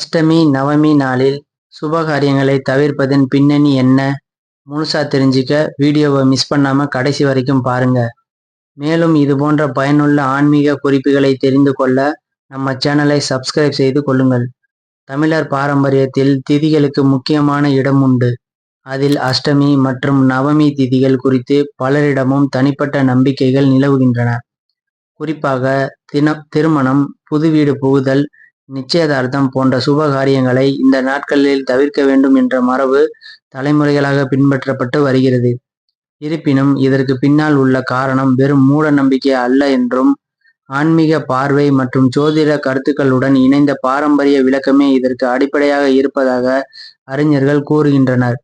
அஷ்டமி, நவமி நாளில் சுபகாரியங்களை தவிர்ப்பதன் பின்னணி என்ன? முழுசா தெரிஞ்சுக்க வீடியோவை மிஸ் பண்ணாம கடைசி வரைக்கும் பாருங்க. மேலும் இது போன்ற பயனுள்ள ஆன்மீக குறிப்புகளை தெரிந்து கொள்ள நம்ம சேனலை சப்ஸ்கிரைப் செய்து கொள்ளுங்கள். தமிழர் பாரம்பரியத்தில் திதிகளுக்கு முக்கியமான இடம் உண்டு. அதில் அஷ்டமி மற்றும் நவமி திதிகள் குறித்து பலரிடமும் தனிப்பட்ட நம்பிக்கைகள் நிலவுகின்றன. குறிப்பாக திருமணம், புது வீடு புகுதல், நிச்சயதார்த்தம் போன்ற சுப காரியங்களை இந்த நாட்களில் தவிர்க்க வேண்டும் என்ற மரபு தலைமுறைகளாக பின்பற்றப்பட்டு வருகிறது. இருப்பினும் இதற்கு பின்னால் உள்ள காரணம் வெறும் மூட நம்பிக்கை அல்ல என்றும், ஆன்மீக பார்வை மற்றும் ஜோதிட கருத்துக்களுடன் இணைந்த பாரம்பரிய விளக்கமே இதற்கு அடிப்படையாக இருப்பதாக அறிஞர்கள் கூறுகின்றனர்.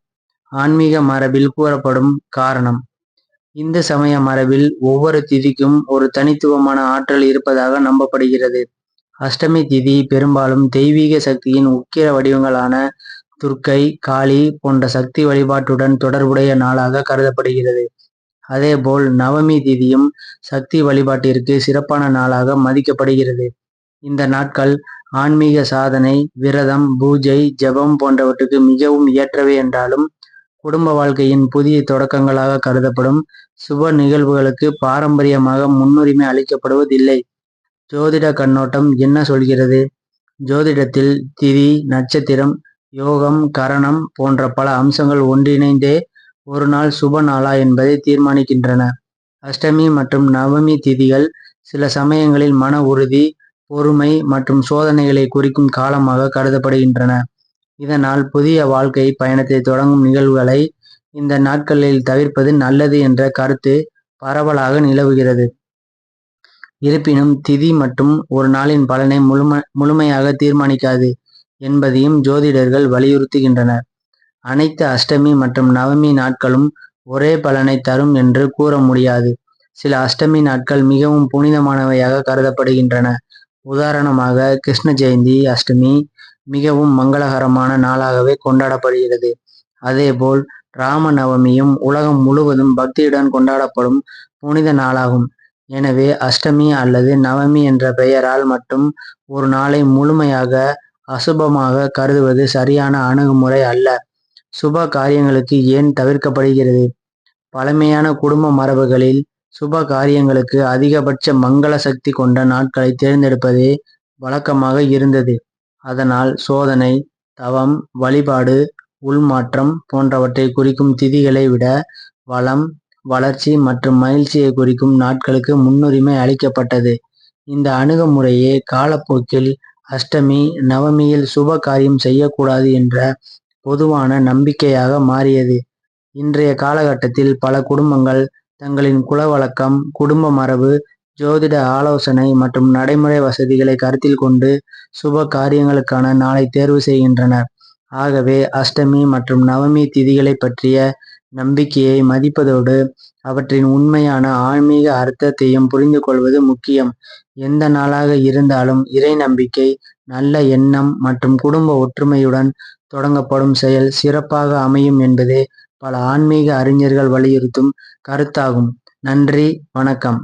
ஆன்மீக மரபில் கூறப்படும் காரணம். இந்து சமய மரபில் ஒவ்வொரு திதிக்கும் ஒரு தனித்துவமான ஆற்றல் இருப்பதாக நம்பப்படுகிறது. அஷ்டமி திதி பெரும்பாலும் தெய்வீக சக்தியின் உக்கிர வடிவங்களான துர்க்கை, காளி போன்ற சக்தி வழிபாட்டுடன் தொடர்புடைய நாளாக கருதப்படுகிறது. அதேபோல் நவமி திதியும் சக்தி வழிபாட்டிற்கு சிறப்பான நாளாக மதிக்கப்படுகிறது. இந்த நாட்கள் ஆன்மீக சாதனை, விரதம், பூஜை, ஜெபம் போன்றவற்றுக்கு மிகவும் ஏற்றவை என்றாலும், குடும்ப வாழ்க்கையின் புதிய தொடக்கங்களாக கருதப்படும் சுப நிகழ்வுகளுக்கு பாரம்பரியமாக முன்னுரிமை அளிக்கப்படுவதில்லை. ஜோதிட கண்ணோட்டம் என்ன சொல்கிறது? ஜோதிடத்தில் திதி, நட்சத்திரம், யோகம், கரணம் போன்ற பல அம்சங்கள் ஒன்றிணைந்தே ஒரு நாள் சுப நாளா என்பதை தீர்மானிக்கின்றன. அஷ்டமி மற்றும் நவமி திதிகள் சில சமயங்களில் மன உறுதி, பொறுமை மற்றும் சோதனைகளை குறிக்கும் காலமாக கருதப்படுகின்றன. இதனால் புதிய வாழ்க்கை பயணத்தை தொடங்கும் நிகழ்வுகளை இந்த நாட்களில் தவிர்ப்பது நல்லது என்ற கருத்து பரவலாக நிலவுகிறது. இருப்பினும் திதி மற்றும் ஒரு நாளின் பலனை முழுமையாக தீர்மானிக்காது என்பதையும் ஜோதிடர்கள் வலியுறுத்துகின்றனர். அனைத்து அஷ்டமி மற்றும் நவமி நாட்களும் ஒரே பலனை தரும் என்று கூற முடியாது. சில அஷ்டமி நாட்கள் மிகவும் புனிதமானவையாக கருதப்படுகின்றன. உதாரணமாக கிருஷ்ண ஜெயந்தி அஷ்டமி மிகவும் மங்களகரமான நாளாகவே கொண்டாடப்படுகிறது. அதேபோல் ராம நவமியும் உலகம் முழுவதும் பக்தியுடன் கொண்டாடப்படும் புனித நாளாகும். எனவே அஷ்டமி அல்லது நவமி என்ற பெயரால் மட்டும் ஒரு நாளை முழுமையாக அசுபமாக கருதுவது சரியான அணுகுமுறை அல்ல. சுப காரியங்களுக்கு ஏன் தவிர்க்கப்படுகிறது? பழமையான குடும்ப மரபுகளில் சுப காரியங்களுக்கு அதிகபட்ச மங்கள சக்தி கொண்ட நாட்களை தேர்ந்தெடுப்பதே வழக்கமாக இருந்தது. அதனால் சோதனை, தவம், வழிபாடு, உள்மாற்றம் போன்றவற்றை குறிக்கும் திதிகளை விட வளம், வளர்ச்சி மற்றும் மகிழ்ச்சியை குறிக்கும் நாட்களுக்கு முன்னுரிமை அளிக்கப்பட்டது. இந்த அணுகுமுறையே காலப்போக்கில் அஷ்டமி, நவமியில் சுப காரியம் செய்யக்கூடாது என்ற பொதுவான நம்பிக்கையாக மாறியது. இன்றைய காலகட்டத்தில் பல குடும்பங்கள் தங்களின் குல வழக்கம், குடும்ப மரபு, ஜோதிட ஆலோசனை மற்றும் நடைமுறை வசதிகளை கருத்தில் கொண்டு சுப காரியங்களுக்கான நாளை தேர்வு செய்கின்றனர். ஆகவே அஷ்டமி மற்றும் நவமி திதிகளை பற்றிய நம்பிக்கையை மதிப்பதோடு அவற்றின் உண்மையான ஆன்மீக அர்த்தத்தையும் புரிந்து கொள்வது முக்கியம். எந்த நாளாக இருந்தாலும் இறை நம்பிக்கை, நல்ல எண்ணம் மற்றும் குடும்ப ஒற்றுமையுடன் தொடங்கப்படும் செயல் சிறப்பாக அமையும் என்பதே பல ஆன்மீக அறிஞர்கள் வலியுறுத்தும் கருத்தாகும். நன்றி, வணக்கம்.